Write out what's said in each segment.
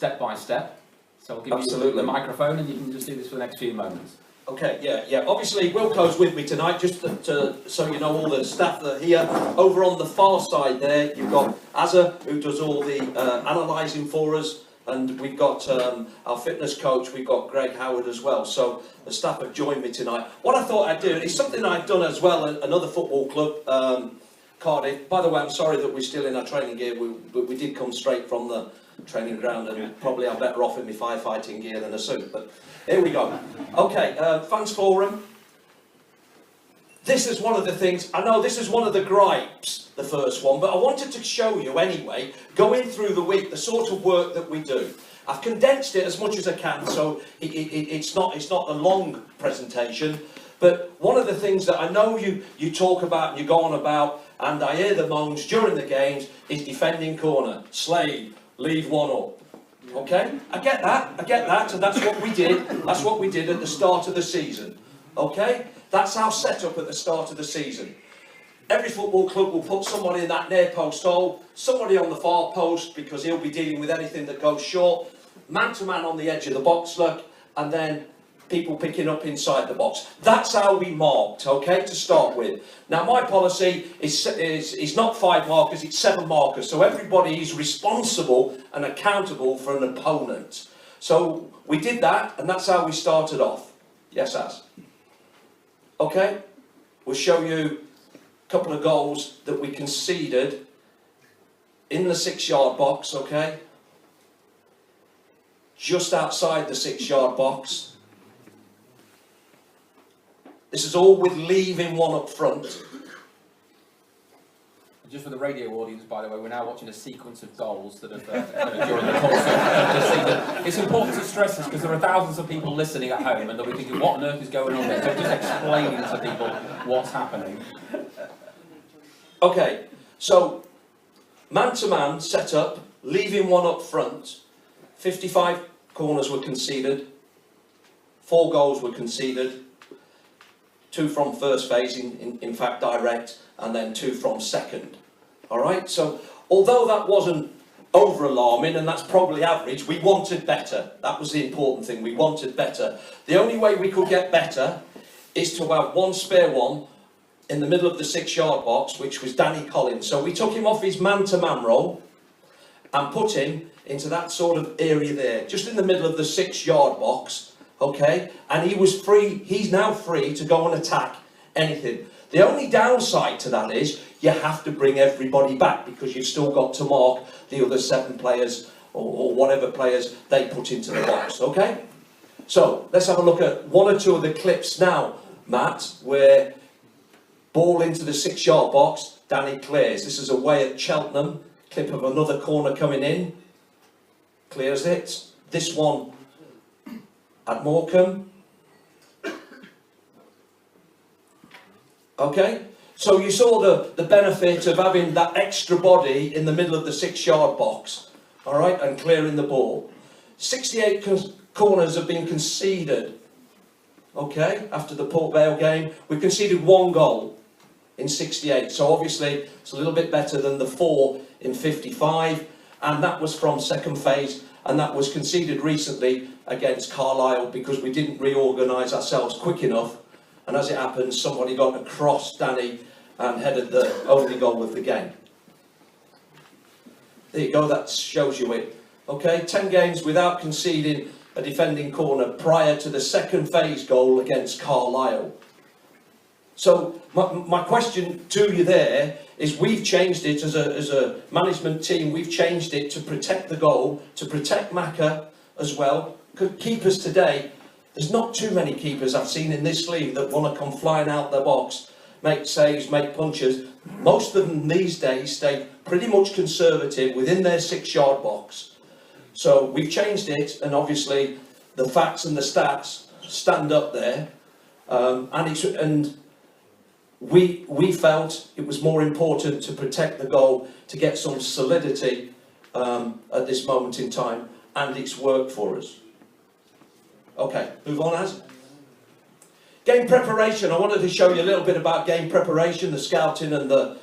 step by step. So I'll give you the microphone and you can just do this for the next few moments. Okay, yeah. Obviously, Wilco's with me tonight, just so you know all the staff that are here. Over on the far side there, you've got Azza, who does all the analysing for us, and we've got our fitness coach, we've got Greg Howard as well. So the staff have joined me tonight. What I thought I'd do, it's something I've done as well at another football club, Cardiff. By the way, I'm sorry that we're still in our training gear, but we did come straight from the training ground, and probably I'm better off in my firefighting gear than a suit, but here we go. Okay, fans forum. This is one of the things, I know this is one of the gripes, the first one, but I wanted to show you anyway, going through the week, the sort of work that we do. I've condensed it as much as I can, so it's not a long presentation, but one of the things that I know you talk about and you go on about, and I hear the moans during the games, is defending corner. Slade, leave one up. Okay, I get that, and that's what we did. That's what we did at the start of the season. Okay, that's our setup at the start of the season. Every football club will put somebody in that near post hole, somebody on the far post because he'll be dealing with anything that goes short, man to man on the edge of the box, look, and then people picking up inside the box. That's how we marked, okay, to start with. Now, my policy is not 5 markers, it's 7 markers. So everybody is responsible and accountable for an opponent. So we did that, and that's how we started off. Yes, Az. Okay, we'll show you a couple of goals that we conceded in the 6-yard box, okay? Just outside the 6-yard box. This is all with leaving one up front. Just for the radio audience, by the way, we're now watching a sequence of goals that have during the course of the season. It's important to stress this because there are thousands of people listening at home and they'll be thinking, what on earth is going on there? So just explaining to people what's happening. Okay, so man-to-man set up, leaving one up front. 55 corners were conceded. 4 goals were conceded. 2 from first phase, in fact direct, and then 2 from second. Alright, so although that wasn't over alarming, and that's probably average, we wanted better. That was the important thing, we wanted better. The only way we could get better is to have one spare one in the middle of the 6-yard box, which was Danny Collins. So we took him off his man-to-man role and put him into that sort of area there, just in the middle of the 6-yard box. Okay, and he was free, he's now free to go and attack anything. The only downside to that is you have to bring everybody back because you've still got to mark the other 7 players or whatever players they put into the box, okay? So, let's have a look at 1 or 2 of the clips now, Matt, where ball into the 6-yard box, Danny clears. This is away at Cheltenham, clip of another corner coming in, clears it. This one at Morecambe. Okay, so you saw the benefit of having that extra body in the middle of the 6-yard box, all right, and clearing the ball. 68 corners have been conceded, okay, after the Port Vale game. We conceded 1 goal in 68, so obviously it's a little bit better than the 4 in 55, and that was from second phase, and that was conceded recently against Carlisle because we didn't reorganise ourselves quick enough, and as it happens, somebody got across Danny and headed the only goal of the game. There you go, that shows you it. Okay, 10 games without conceding a defending corner prior to the second phase goal against Carlisle. So my question to you there is, we've changed it as a management team, we've changed it to protect the goal, to protect Macca as well. Keepers today, there's not too many keepers I've seen in this league that want to come flying out their box, make saves, make punches. Most of them these days stay pretty much conservative within their 6-yard box. So we've changed it, and obviously the facts and the stats stand up there, and we felt it was more important to protect the goal, to get some solidity at this moment in time, and it's worked for us. Okay, move on, Az. Game preparation. I wanted to show you a little bit about game preparation, the scouting and the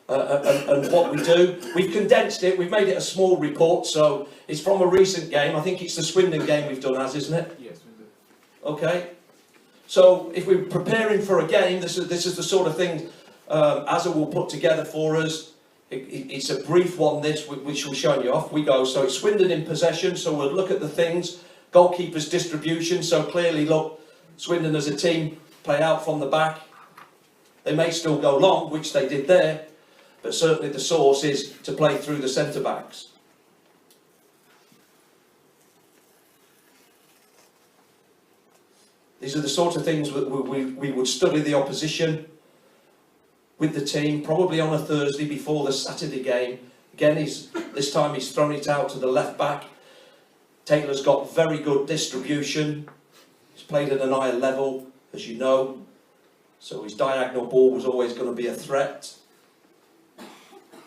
and what we do. We've condensed it, we've made it a small report, so it's from a recent game. I think it's the Swindon game we've done as, isn't it? Yes, we do. Okay. So if we're preparing for a game, this is the sort of thing Azza will put together for us. It's a brief one, this, which will show you off. We go, so it's Swindon in possession, so we'll look at the things. Goalkeeper's distribution, so clearly, look, Swindon as a team play out from the back. They may still go long, which they did there, but certainly the source is to play through the centre-backs. These are the sort of things that we would study the opposition with the team, probably on a Thursday before the Saturday game. Again, this time he's thrown it out to the left back. Taylor's got very good distribution. He's played at an higher level, as you know. So his diagonal ball was always going to be a threat.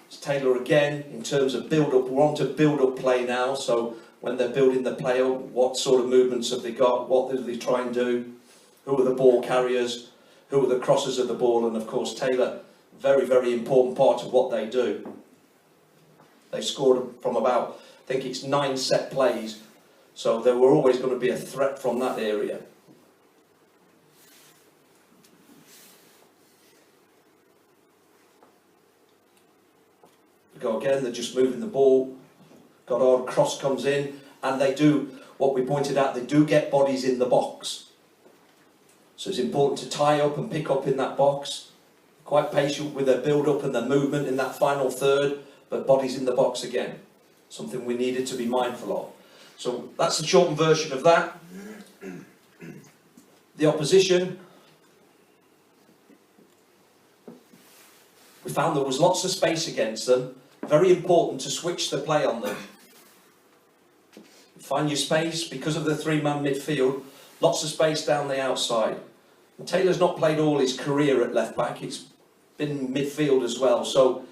It's Taylor again, in terms of build-up. We're on to build-up play now. So when they're building the play up, what sort of movements have they got? What do they try and do? Who are the ball carriers? Who are the crossers of the ball? And of course, Taylor, very, very important part of what they do. They scored from about, I think it's 9 set plays. So there were always going to be a threat from that area. We go again, they're just moving the ball. Goddard cross comes in, and they do what we pointed out, they do get bodies in the box. So it's important to tie up and pick up in that box. Quite patient with their build-up and their movement in that final third, but bodies in the box again. Something we needed to be mindful of. So that's the shortened version of that. The opposition. We found there was lots of space against them. Very important to switch the play on them. Find your space because of the 3-man midfield. Lots of space down the outside. And Taylor's not played all his career at left back. It's been midfield as well. So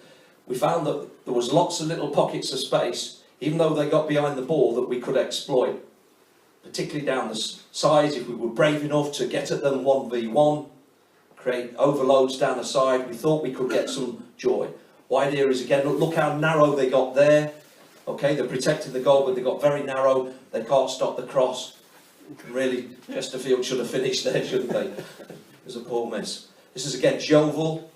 we found that there was lots of little pockets of space, even though they got behind the ball, that we could exploit. Particularly down the sides, if we were brave enough to get at them 1v1, create overloads down the side, we thought we could get some joy. Wide areas again, look how narrow they got there. Okay, they protected the goal, but they got very narrow. They can't stop the cross. Really, Chesterfield should have finished there, shouldn't they? It was a poor miss. This is against Yeovil.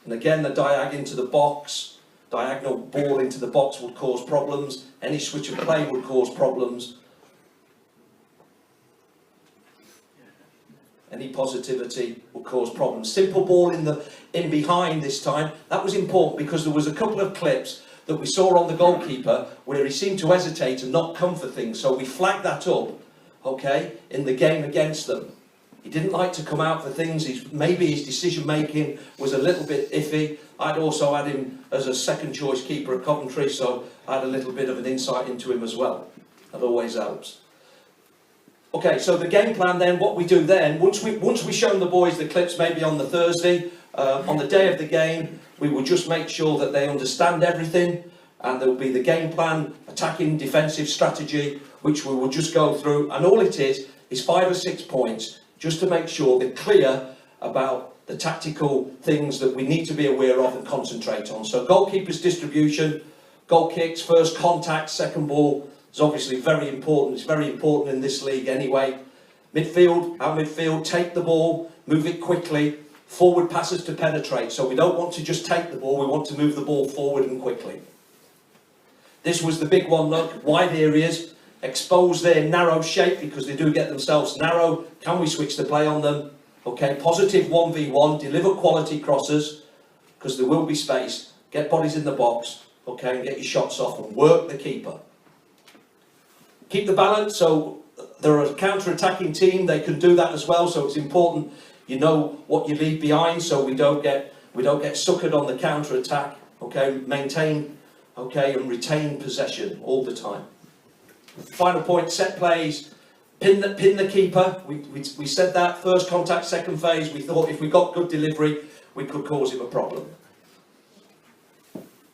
And again, the diag into the box. Diagonal ball into the box would cause problems. Any switch of play would cause problems. Any positivity would cause problems. Simple ball in behind this time. That was important because there was a couple of clips that we saw on the goalkeeper where he seemed to hesitate and not come for things. So we flagged that up, okay, in the game against them. He didn't like to come out for things. Maybe his decision making was a little bit iffy. I'd also had him as a second choice keeper at Coventry, so I had a little bit of an insight into him as well. That always helps. Okay, so the game plan then, what we do then, once we've shown the boys the clips maybe on the Thursday, on the day of the game, we will just make sure that they understand everything, and there will be the game plan, attacking, defensive strategy, which we will just go through, and all it is 5 or 6 points, just to make sure they're clear about the tactical things that we need to be aware of and concentrate on. So goalkeeper's distribution, goal kicks, first contact, second ball, is obviously very important. It's very important in this league anyway. Midfield, our midfield, take the ball, move it quickly, forward passes to penetrate. So we don't want to just take the ball, we want to move the ball forward and quickly. This was the big one, look, wide areas, expose their narrow shape because they do get themselves narrow. Can we switch the play on them? Okay, positive 1v1, deliver quality crosses because there will be space. Get bodies in the box, okay, and get your shots off and work the keeper. Keep the balance, so they're a counter-attacking team, they can do that as well, so it's important you know what you leave behind so we don't get suckered on the counter-attack, okay, maintain, okay, and retain possession all the time. Final point, set plays, pin the keeper, we said that, first contact, second phase, we thought if we got good delivery, we could cause him a problem.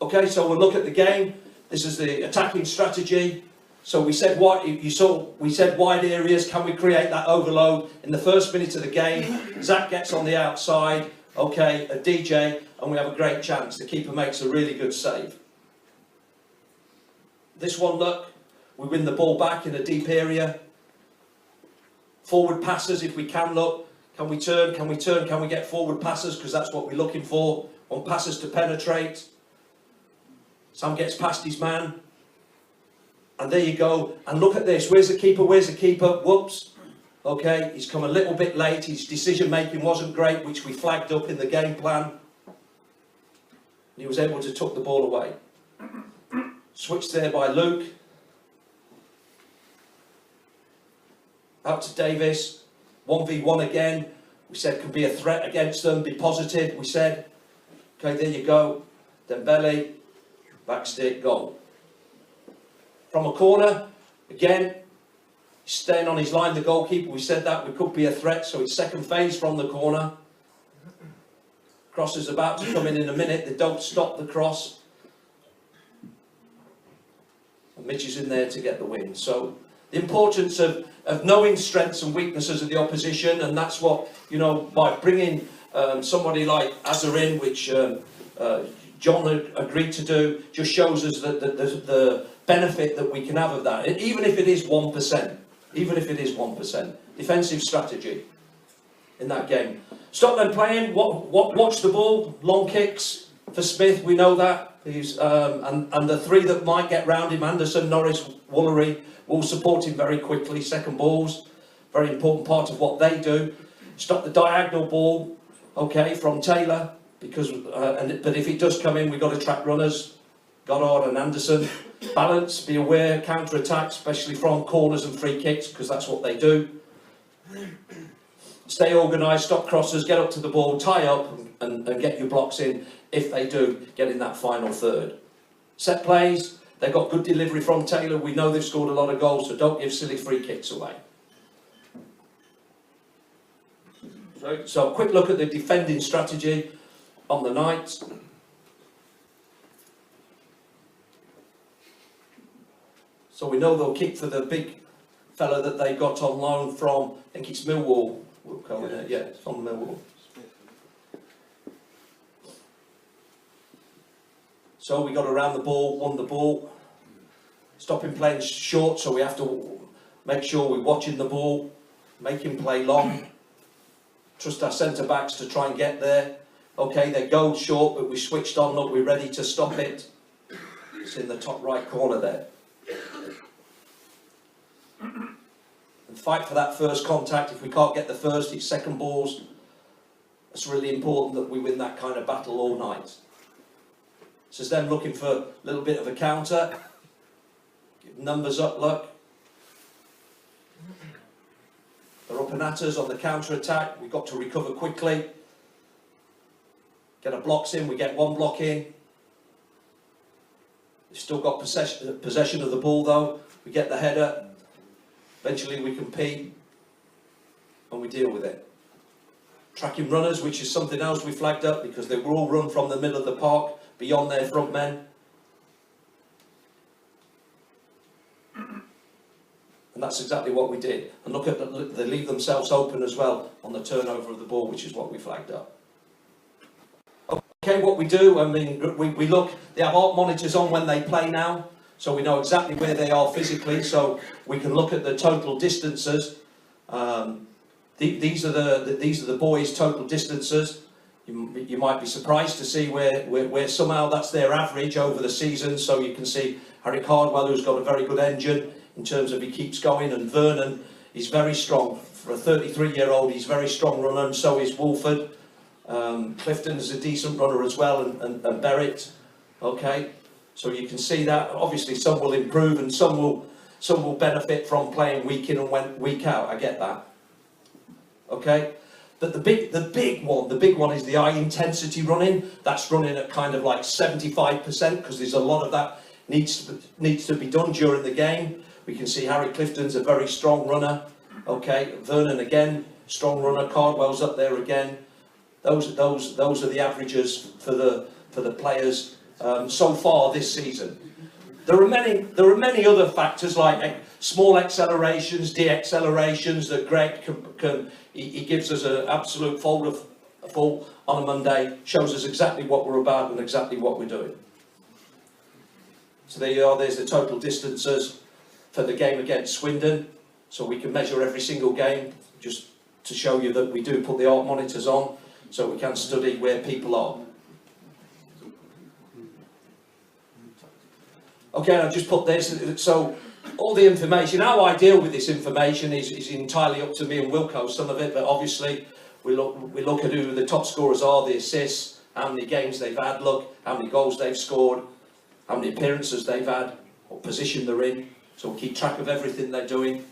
Okay, so we'll look at the game, this is the attacking strategy. So we said we said wide areas, can we create that overload? In the first minute of the game, Zach gets on the outside, okay, a DJ, and we have a great chance. The keeper makes a really good save. This one, look, we win the ball back in a deep area. Forward passes if we can, look. Can we turn, can we turn, can we get forward passes? Because that's what we're looking for. Want passes to penetrate. Sam gets past his man. And there you go. And look at this. Where's the keeper? Where's the keeper? Whoops. Okay, he's come a little bit late. His decision making wasn't great, which we flagged up in the game plan. And he was able to tuck the ball away. Switched there by Luke. Out to Davis. 1v1 again. We said can be a threat against them, be positive. We said, okay, there you go. Dembele, back stick, goal. From a corner, again, staying on his line, the goalkeeper. We said that we could be a threat, so it's second phase from the corner. Cross is about to come in a minute. They don't stop the cross. And Mitch is in there to get the win. So the importance of knowing strengths and weaknesses of the opposition, and that's what, you know, by bringing somebody like Azza in, which John agreed to do, just shows us that the benefit that we can have of that, even if it is 1%, even if it is 1%, defensive strategy in that game. Stop them playing, watch the ball, long kicks for Smith, we know that. He's, and the three that might get round him, Anderson, Norris, Woolery, will support him very quickly. Second balls, very important part of what they do. Stop the diagonal ball, okay, from Taylor, because but if it does come in, we've got to track runners, Goddard and Anderson. Balance, be aware, counter-attack, especially from corners and free kicks, because that's what they do. Stay organised, stop crosses, get up to the ball, tie up and get your blocks in if they do get in that final third. Set plays, they've got good delivery from Taylor. We know they've scored a lot of goals, so don't give silly free kicks away. So a quick look at the defending strategy on the night. So we know they'll kick for the big fella that they got on loan from, I think it's Millwall. Yeah, it's from Millwall. So we got around the ball, won the ball. Stop him playing short, so we have to make sure we're watching the ball, make him play long. Trust our centre-backs to try and get there. Okay, they go short, but we switched on, look, we're ready to stop it. It's in the top right corner there. And fight for that first contact. If we can't get the first, it's second balls. It's really important that we win that kind of battle all night. This is them looking for a little bit of a counter. Give numbers up, look. They're up and at us on the counter-attack. We've got to recover quickly. Get our blocks in, we get one block in. We've still got possession of the ball though. We get the header. Eventually we compete and we deal with it. Tracking runners, which is something else we flagged up because they will all run from the middle of the park beyond their front men. And that's exactly what we did. And look at they leave themselves open as well on the turnover of the ball, which is what we flagged up. Okay, what we do, I mean, we look, they have art monitors on when they play now, so we know exactly where they are physically, so we can look at the total distances. These are the boys' total distances. You might be surprised to see where somehow that's their average over the season, so you can see Harry Cardwell, who's got a very good engine in terms of he keeps going, and Vernon is very strong. For a 33-year-old, he's very strong runner, and so is Wolford. Clifton is a decent runner as well, and Berrett. Okay, so you can see that. Obviously, some will improve and some will benefit from playing week in and week out. I get that. Okay, but the big one is the high intensity running. That's running at kind of like 75% because there's a lot of that needs to be done during the game. We can see Harry Clifton's a very strong runner. Okay, Vernon again, strong runner. Cardwell's up there again. Those are the averages for the players so far this season. There are many other factors like small accelerations, deaccelerations that Greg he gives us an absolute folder full on a Monday, shows us exactly what we're about and exactly what we're doing. So there you are, there's the total distances for the game against Swindon. So we can measure every single game, just to show you that we do put the art monitors on, so we can study where people are. Okay, I've just put this, so all the information, how I deal with this information is entirely up to me and Wilco, some of it, but obviously we look at who the top scorers are, the assists, how many games they've had, look, how many goals they've scored, how many appearances they've had, what position they're in, so we keep track of everything they're doing.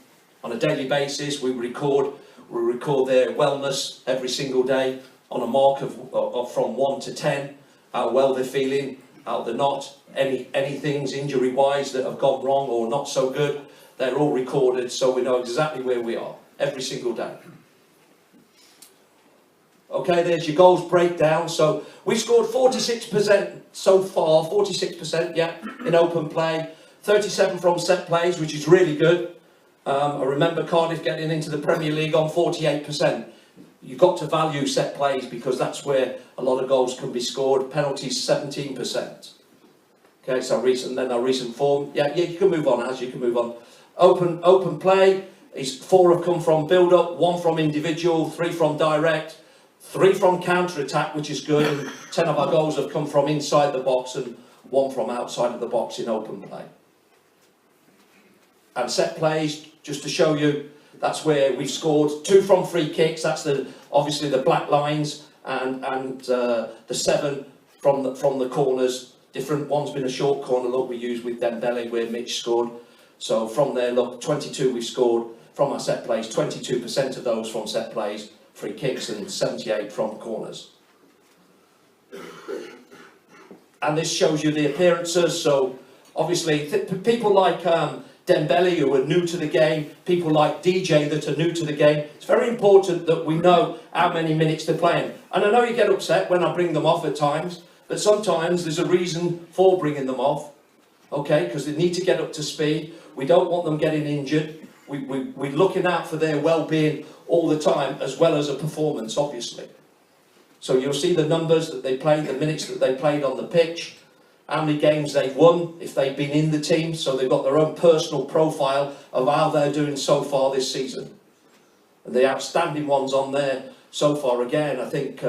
On a daily basis, we record their wellness every single day on a mark of from 1 to 10, how well they're feeling, how they're not, any things injury-wise that have gone wrong or not so good, they're all recorded so we know exactly where we are every single day. Okay, there's your goals breakdown. So we scored 46% so far, 46%, yeah, in open play, 37 from set plays, which is really good. I remember Cardiff getting into the Premier League on 48%. You've got to value set plays because that's where a lot of goals can be scored. Penalties, 17%. Okay, so our recent form. Yeah, you can move on, you can move on. Open play, 4 have come from build-up, 1 from individual, 3 from direct, 3 from counter-attack, which is good, and 10 of our goals have come from inside the box and 1 from outside of the box in open play. And set plays, just to show you, that's where we've scored 2 from free kicks, that's obviously the black lines, and the 7 from the corners. Different, one's been a short corner, look, we used with Dembele where Mitch scored. So from there, look, 22 we've scored from our set plays, 22% of those from set plays, free kicks, and 78 from corners. And this shows you the appearances, so obviously people like Dembele, who are new to the game, people like DJ that are new to the game, it's very important that we know how many minutes they're playing. And I know you get upset when I bring them off at times, but sometimes there's a reason for bringing them off, okay, because they need to get up to speed. We don't want them getting injured. We're looking out for their well-being all the time, as well as a performance, obviously. So you'll see the numbers that they played, the minutes that they played on the pitch, how many games they've won, if they've been in the team, so they've got their own personal profile of how they're doing so far this season. And the outstanding ones on there so far, again, I think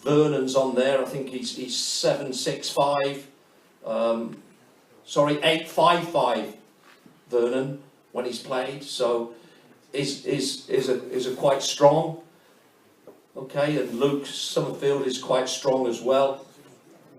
Vernon's on there, I think he's 7.65, 8.55, Vernon, when he's played, so is a quite strong, okay, and Luke Summerfield is quite strong as well.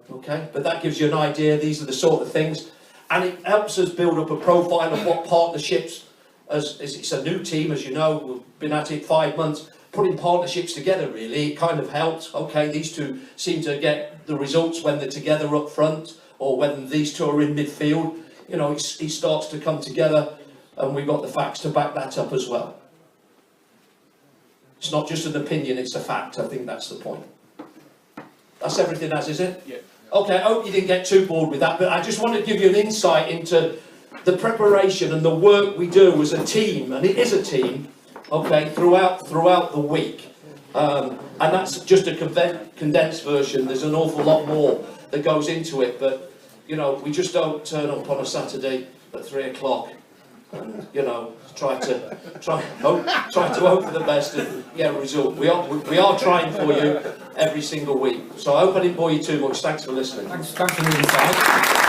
Okay, but that gives you an idea. These are the sort of things, and it helps us build up a profile of what partnerships, as it's a new team, as you know, we've been at it 5 months, putting partnerships together really, it kind of helps. Okay, these two seem to get the results when they're together up front, or when these two are in midfield, you know, it starts to come together, and we've got the facts to back that up as well. It's not just an opinion, it's a fact. I think that's the point. That's everything as, is it? Yeah. Okay, I hope you didn't get too bored with that, but I just wanted to give you an insight into the preparation and the work we do as a team, and it is a team, okay, throughout the week. And that's just a condensed version. There's an awful lot more that goes into it, but, you know, we just don't turn up on a Saturday at 3 o'clock and, you know, try to hope for the best and get a result. We are trying for you every single week. So I hope I didn't bore you too much. Thanks for listening. Thanks for the insight.